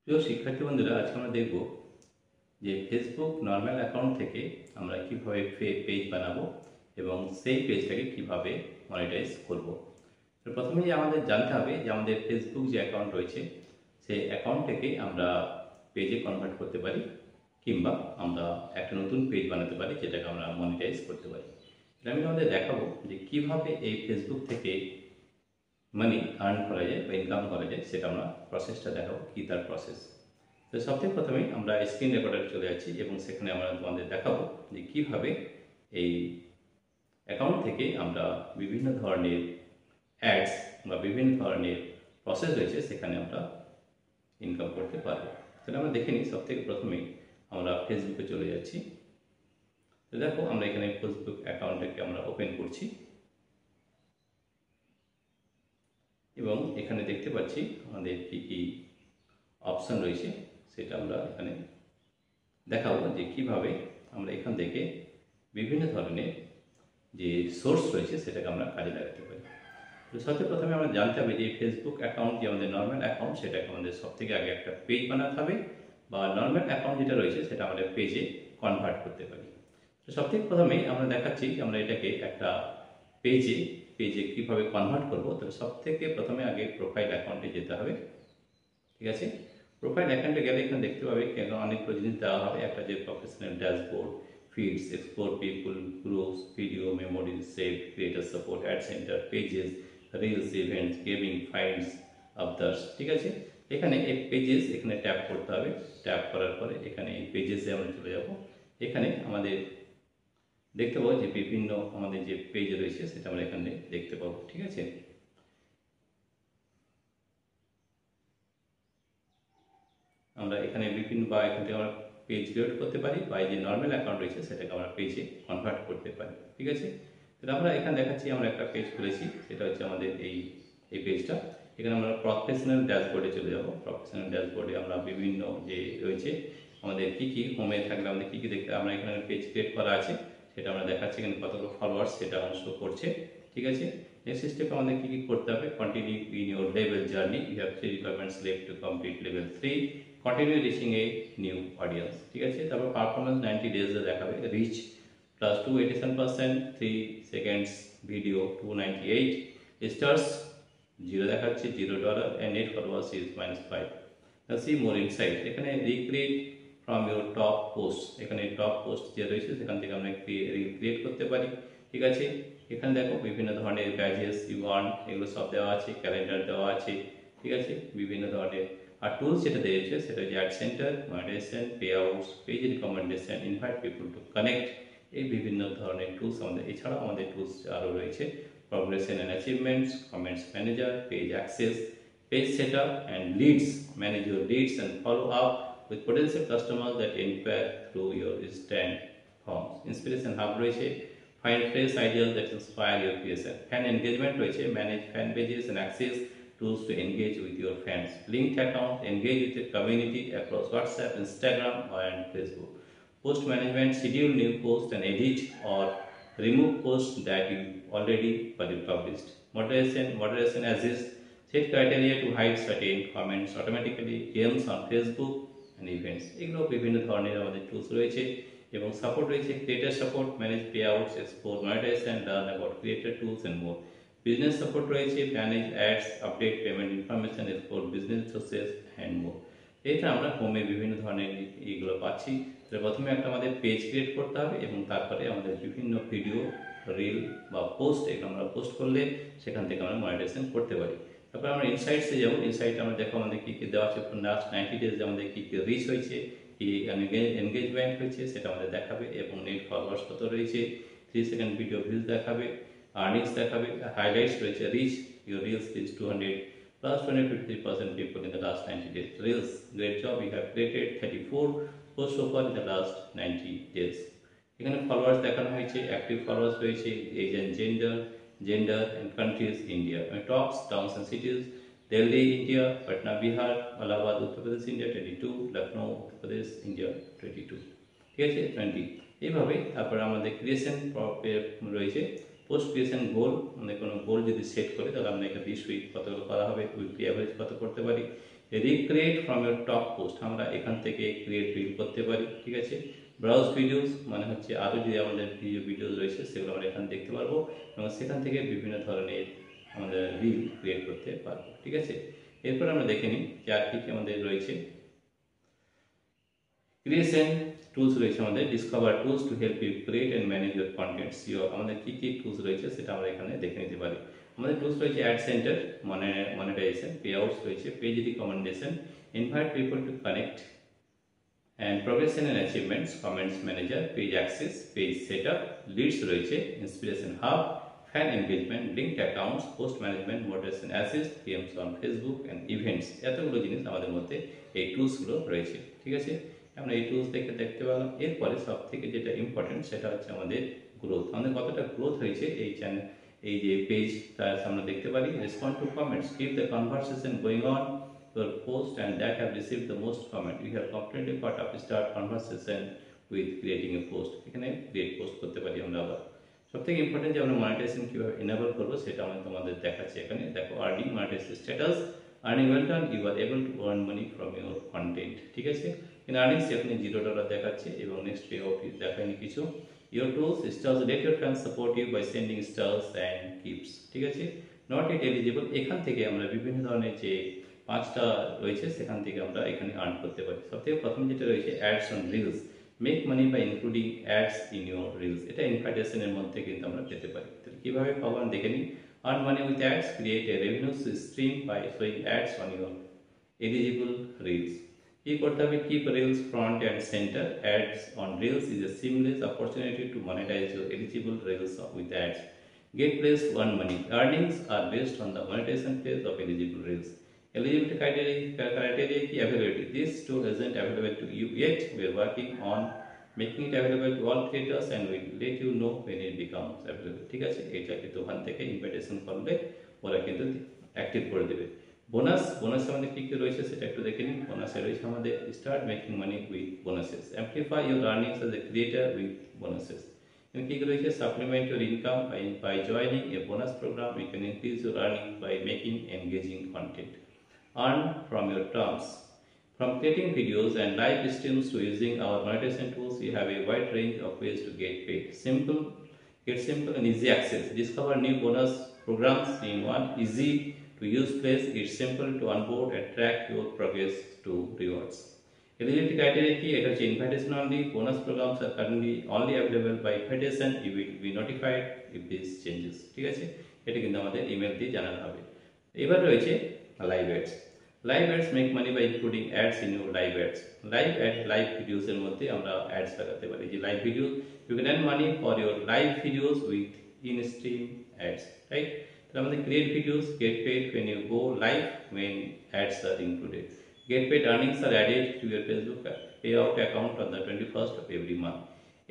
প্রিয় শিক্ষার্থী বন্ধুরা, আজকে আমরা দেখব যে ফেসবুক নর্মাল অ্যাকাউন্ট থেকে আমরা কিভাবে পেজ বানাবো এবং সেই পেজটাকে কিভাবে মনিটাইজ করব। তো প্রথমেই আমাদের জানতে হবে যে আমাদের ফেসবুক যে অ্যাকাউন্ট রয়েছে সেই অ্যাকাউন্ট থেকে আমরা পেজে কনভার্ট করতে পারি, কিংবা আমরা একটা নতুন পেজ বানাতে পারি যেটাকে আমরা মনিটাইজ করতে পারি। এটা আমি আমাদের দেখাবো যে কিভাবে এই ফেসবুক থেকে মানি আর্ন করা যায় বা ইনকাম করা যায়, সেটা আমরা প্রসেসটা দেখাবো, কি তার প্রসেস। তো সবথেকে প্রথমে আমরা স্ক্রিন রেকর্ডারে চলে যাচ্ছি এবং সেখানে আমরা তোমাদের দেখাবো যে কিভাবে এই অ্যাকাউন্ট থেকে আমরা বিভিন্ন ধরনের অ্যাডস বা বিভিন্ন ধরনের প্রসেস রয়েছে সেখানে আমরা ইনকাম করতে পারবো। তাহলে আমরা দেখে নিই। সবথেকে প্রথমেই আমরা ফেসবুকে চলে যাচ্ছি। তো দেখো, আমরা এখানে ফেসবুক অ্যাকাউন্টটাকে আমরা ওপেন করছি এবং এখানে দেখতে পাচ্ছি আমাদের কি কি অপশন রয়েছে সেটা আমরা এখানে দেখাবো যে কিভাবে আমরা এখান থেকে বিভিন্ন ধরনের যে সোর্স রয়েছে সেটাকে আমরা কাজে লাগাতে পারি। তো সবচেয়ে প্রথমে আমরা জানতে হবে যে ফেসবুক অ্যাকাউন্ট যে আমাদের নর্মাল অ্যাকাউন্ট, সেটাকে আমাদের সব থেকে আগে একটা পেজ বানাতে হবে, বা নর্মাল অ্যাকাউন্ট যেটা রয়েছে সেটা আমাদের পেজে কনভার্ট করতে পারি। তো সব থেকে প্রথমেই আমরা দেখাচ্ছি যে আমরা এটাকে একটা পেজে কীভাবে কনভার্ট করবো। তো সব থেকে প্রথমে আগে প্রোফাইল অ্যাকাউন্টে যেতে হবে। ঠিক আছে, প্রোফাইল অ্যাকাউন্টে গেলে এখানে দেখতে পাবে কেন অনেকগুলো জিনিস দেওয়া হবে। একটা যে professional dashboard, feeds, explore people, groups, video, memories, save, creator support, add centre, pages, reels, events, gaming, finds, others. ঠিক আছে, এখানে এই পেজেস এখানে ট্যাপ করতে হবে। ট্যাপ করার পরে এখানে এই পেজেসে আমরা চলে যাব। এখানে আমাদের দেখতে পাবো যে বিভিন্ন আমাদের যে পেজ রয়েছে সেটা আমরা এখানে দেখতে পাবো। ঠিক আছে, আমরা এখানে বিভিন্ন বা এখান থেকে আমরা পেজ ক্রিয়েট করতে পারি, বা এই যে নর্মাল অ্যাকাউন্ট রয়েছে সেটাকে আমরা পেজে কনভার্ট করতে পারি। ঠিক আছে, তাহলে আমরা এখানে দেখাচ্ছি আমরা একটা পেজ খুলেছি, সেটা হচ্ছে আমাদের এই পেজটা। এখানে আমরা প্রফেশনাল ড্যাশবোর্ডে চলে যাব। প্রফেশনাল ড্যাশবোর্ডে আমরা বিভিন্ন যে রয়েছে আমাদের কি কি হোমে থাকলে আমাদের কি কি দেখতে, আমরা এখানে পেজ ক্রিয়েট করা আছে সেটা আমরা দেখাচ্ছি। এখানে কতগুলো ফলোয়ার্স সেটা আমরা শো করছে। ঠিক আছে, নেক্সট স্টেপে আমাদের কি কি করতে হবে। Continue in your level journey, you have 3 requirements left to complete level 3, continue reaching a new audience. ঠিক আছে, তারপর পারফরমেন্স 90 ডেজে দেখাবে। Reach plus 287%, 3 seconds video 298, stars 0 দেখাচ্ছে, $0, and net followers is -5। See more insight, এখানে recreate from your top post, এখানে top post যে রয়েছে সেখান থেকে আমরা ক্রিয়েট করতে পারি। ঠিক আছে, এখানে দেখো বিভিন্ন ধরনের ব্যাজেস, ইউয়ার্ন, এগুলো সব দেওয়া আছে, ক্যালেন্ডার দেওয়া আছে। ঠিক আছে, বিভিন্ন ধরনের আর টুলস যেটা দিয়েছে সেটা হচ্ছে ad centre, monetization, payouts, page recommendation, invite people to connect, এই বিভিন্ন ধরনের টুলস আমাদের। এছাড়াও আমাদের টুলস আরও রয়েছে progression and achievements, comments manager, page access, page setup and leads, manage your leads and follow up with potential customers that inquire through your instant forms. Inspiration Hub রয়েছে, find fresh ideas that inspire your creation. Fan engagement রয়েছে, manage fan pages and access tools to engage with your fans. Linked account, engage with your community across WhatsApp, Instagram and Facebook. Post management, schedule new posts and edit or remove posts that you already published. Moderation assist, set criteria to hide certain comments automatically. Games on Facebook and events, এগুলো বিভিন্ন ধরনের আমাদের tools রয়েছে। এবং support রয়েছে, creator support, manage payouts, explore monetization, learn about creator tools and more. Business support রয়েছে, manage ads, update payment information, explore business process and more. এটা আমরা হোমে বিভিন্ন ধরনের এইগুলো পাচ্ছি। তাহলে প্রথমে একটা আমাদের পেজ ক্রিয়েট করতে হবে এবং তারপরে আমাদের বিভিন্ন ভিডিও, রিল বা পোস্ট, এগুলো আমরা পোস্ট করলে সেখান থেকে আমরা মনিটাইজেশন করতে পারি। তারপর আমরা ইনসাইটসে যাব। ইনসাইটে আমরা দেখো আমাদের কী কী দেওয়া আছে, লাস্ট 90 ডেজে আমাদের কী কী রিচ হয়েছে, কি এনগেজমেন্ট হয়েছে সেটা আমাদের দেখাবে, এবং নেট ফলোয়ার্স কত রয়েছে, 3 সেকেন্ড ভিডিও ভিউজ দেখাবে, আর্নিংস দেখাবে, হাইলাইটস রয়েছে, rich your reels is 200 plus 253% people in the last 90 days. Reels, great job, you have created 34 posts so far in the last 90 days. এখানে ফলোয়ার্স দেখানো হয়েছে, active followers রয়েছে, age and gender and countries, India, tops, towns and cities, Delhi India, Patna Bihar, Allahabad Uttar Pradesh India 22, Lucknow উত্তর Pradesh India 22। ঠিক আছে, 20। এইভাবে তারপরে আমাদের ক্রিয়েশন রয়েছে, পোস্ট ক্রিয়েশন গোল, মানে কোনো গোল যদি সেট করে তাহলে আমরা এখানে 20 উইক কতগুলো করা হবে, উইকলি অ্যাভারেজ কত করতে পারি, recreate from your top post, আমরা এখান থেকে ক্রিয়েট রিল করতে পারি, ঠিক আছে। ব্রাউজ ভিডিওস মানে হচ্ছে আরও যে আমাদের ভিডিওস রয়েছে সেগুলো আমরা এখানে দেখতে পারবো এবং সেখান থেকে বিভিন্ন ধরনের আমাদের রিল ক্রিয়েট করতে পারবো, ঠিক আছে। এরপর আমরা দেখে নিই যে আর কি আমাদের রয়েছে। ক্রিয়েশন টুলস রয়েছে আমাদের, discover tools to help you create and manage your contents. আমাদের কী কী টুলস রয়েছে সেটা আমরা এখানে দেখে নিতে পারি। আমাদের টুলস রয়েছে ad centre, monetization, payouts রয়েছে, page recommendation, invite people to connect and progression and achievements, comments manager, page access, page setup, leads রয়েছে, inspiration hub, fan engagement, linked accounts, post management, motivation assist, PMs on Facebook and events. এতগুলো জিনিস আমাদের মধ্যে এই টুলসগুলো রয়েছে, ঠিক আছে। আমরা এই টুলস দেখতে পেলাম। এরপরে সব থেকে যেটা ইম্পর্টেন্ট সেটা হচ্ছে আমাদের গ্রোথ, আমাদের কতটা গ্রোথ হয়েছে এই চ্যানেল, এই যে পেজ, তার আমরা দেখতে পারি। Respond two comments, keep the conversation going on your post and that have received the most comment. You have completely part of start conversation with creating a post. এখানে create post করতে পারি আমরা। আবার সবথেকে ইম্পর্টেন্ট যে আমরা monetization কিভাবে enable করবো সেটা আমি তোমাদের দেখাচ্ছি এখানে। দেখো earning monetization status, earning well done, you are able to earn money from your content, ঠিক আছে। কিন্তু আর্নিংস এখানে $0 দেখাচ্ছে এবং নেক্সট পে আউট দেখায়নি কিছু। Your tools stars, let your fans support you by sending stars and keeps, ঠিক আছে। নট ইট এলিজিবল, এখান থেকে আমরা বিভিন্ন ধরনের যে 5টা রয়েছে সেখান থেকে আমরা এখানে আর্ন করতে পারি। সবথেকে প্রথম যেটা রয়েছে ads on reels, make money by including ads in your reels, এটা ইনভাইটেশনের মধ্যে কিন্তু আমরা পেতে পারি। তাহলে কীভাবে পাবো আমরা দেখে নিই। Earn money with ads, create a revenue stream by showing ads on your eligible reels. কি করতে হবে, keep reels front and centre, ads on reels is a seamless opportunity to monetize your eligible reels with ads. Get placed to earn money. Earnings are based on the monetization phase of eligible reels. Eligibility criteria key availability. This tool isn't available to you yet. We are working on making it available to all creators and we'll let you know when it becomes available. ঠিক আছে, এটা কিন্তু ওখান থেকে invitation করলে ওরা কিন্তু active করে দেবে। বোনাস, বোনাসের মধ্যে কী কী রয়েছে সেটা একটু দেখে নিন। বোনাসে রয়েছে আমাদের start making money with bonuses, amplify your earnings as a creator with bonuses. কি রয়েছে, supplement your income by joining a bonus program. You can increase your earnings by making engaging content. Earn from your terms. From creating videos and live streams to using our monetization tools, you have a wide range of ways to get paid. Get simple and easy access. Discover new bonus programs in one easy to use place. It's simple to onboard and track your progress to rewards. Eligibility criteria key, এটা হচ্ছে invitation only. Bonus programs are currently only available by invitation. You will be notified if this changes, ঠিক আছে। এটা কিন্তু আমাদের email দিয়ে জানানো হবে। এবার রয়েছে live ads. Live ads make money by including ads in your live ads. Live ad, live ভিডিওসের মধ্যে আমরা অ্যাডস লাগাতে পারি। যে live video, you can earn money for your live videos with in stream ads, right. তাহলে আমাদের create videos, get paid when you go live when ads are included. Get paid earnings are added to your Facebook payout account on the 21st of every month.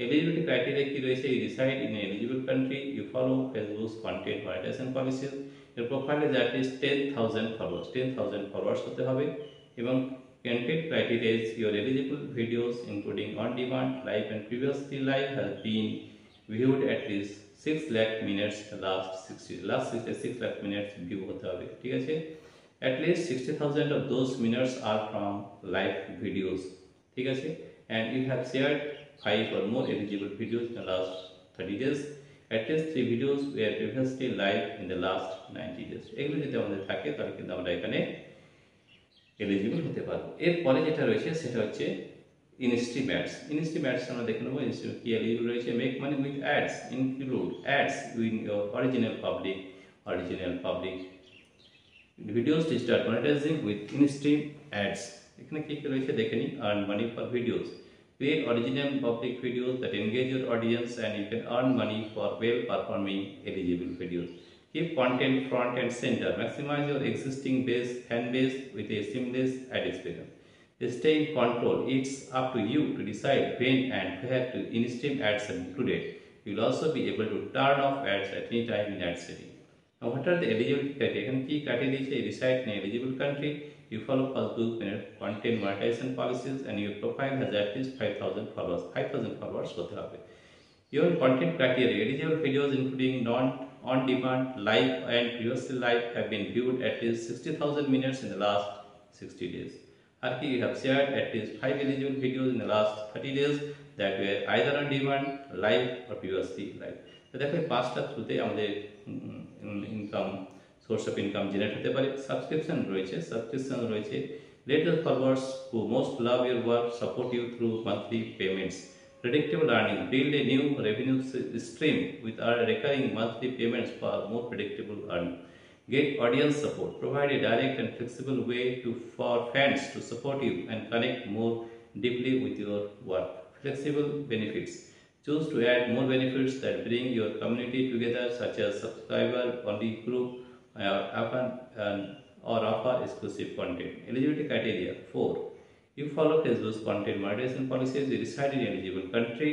Eligibility criteria কি রয়েছে, you reside in an eligible country, you follow Facebook's content monetization policies, your profile is at least 10,000 followers, 10,000 followers হতে হবে, এবং content criteria is your eligible videos including on demand, live and previously live has been viewed at least 6 lakh minutes, last 66 lakh minutes view হতে হবে, ঠিক আছে। At least 60,000 of those minutes are from live videos, ঠিক আছে। And you have shared 5 or more eligible videos in the last 30 days. At least 3 videos were previously live in the last 90 days. এগুলো যদি আমাদের থাকে তাহলে কিন্তু আমরা এখানে এলিজিবল হতে পারবো। এরপরে যেটা রয়েছে সেটা হচ্ছে ইনস্ট্রিম অ্যাডস। ইনস্ট্রিম অ্যাডস আমরা দেখে নেবো। ইনস্ট্রিম কি এলিজিবল রয়েছে, make money with ads, include ads win your original public videos to start monetising with instream ads. এখানে কি কি রয়েছে দেখে নিই। Earn money for videos, create original public videos that engage your audience and you can earn money for well performing eligible videos. Keep content front and center, maximize your existing fan base with a seamless ad experience. Stay in control, it's up to you to decide when and where to in-stream ads are included. You will also be able to turn off ads at any time in ad setting. Now what are the eligibility criteria? এখানে কি criteria is reside in an eligible country, you follow Facebook content monetization policies and your profile has at least 5,000 followers. 5,000 followers হতে হবে। Your content criteria, eligible videos including on-demand, live and previously live have been viewed at least 60,000 minutes in the last 60 days. Arki, you have shared at least 5 eligible videos in the last 30 days that were either on demand, live or previously live. তো দেখো এই পাঁচটা থ্রুতে আমাদের income source of income generate হতে পারে। Subscription রয়েছে latest followers who most love your work support you through monthly payments. Predictable earning, build a new revenue stream with our recurring monthly payments for more predictable earning. Get audience support, provide a direct and flexible way for fans to support you and connect more deeply with your work. Flexible benefits, choose to add more benefits that bring your community together, such as subscriber only group or offer exclusive content. Eligibility criteria 4. You follow Facebook's content monetization policies, you reside in eligible country.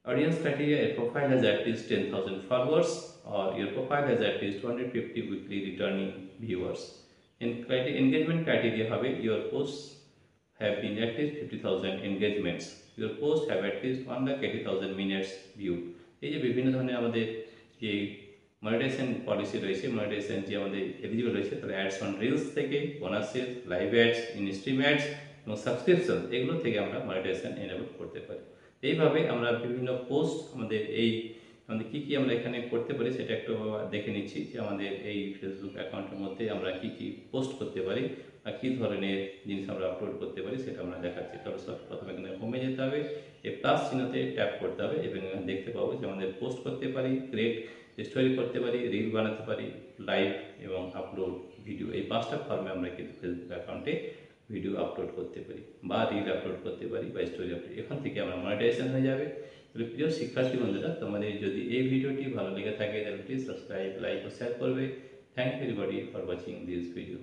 Audience criteria, a profile has at least 10,000 followers or your profile has at least 250 weekly returning viewers. Engagement criteria have your posts have been at least 50,000 engagements. Your posts have at least 1,80,000 minutes viewed. এই যে বিভিন্ন ধরনের আমাদের যে monetization policy রয়েছে, monetization যে আমাদের eligible রয়েছে, তাহলে অ্যাডস অন রিলস থেকে bonuses, live ads, in stream ads এবং সাবস্ক্রিপশন, এগুলো থেকে আমরা মনিটাইজেশন এনেবল করতে পারি। এইভাবে আমরা বিভিন্ন পোস্ট আমাদের কি আমরা এখানে করতে পারি সেটা একটু দেখে নিচ্ছি যে আমাদের এই ফেসবুক অ্যাকাউন্টের মধ্যে আমরা কি পোস্ট করতে পারি আর কী ধরনের জিনিস আমরা আপলোড করতে পারি সেটা আমরা দেখাচ্ছি। তবে প্রথমে এখানে হোমে যেতে হবে, এই প্লাস চিহ্নতে ট্যাপ করতে হবে এবং দেখতে পাবো যে আমাদের পোস্ট করতে পারি, ক্রিয়েট স্টোরি করতে পারি, রিল বানাতে পারি, লাইভ এবং আপলোড ভিডিও, এই পাঁচটা ফর্মে আমরা কিন্তু ফেসবুক অ্যাকাউন্টে ভিডিও আপলোড করতে পারি বা রিল আপলোড করতে পারি বা স্টোরি আপলোড, এখান থেকে আমরা মনিটাইজেশন হয়ে যাবে। তাহলে প্রিয় শিক্ষার্থী বন্ধুরা, তোমাদের যদি এই ভিডিওটি ভালো লেগে থাকে তাহলে প্লিজ সাবস্ক্রাইব, লাইক ও শেয়ার করবে। Thank you everybody for watching this video.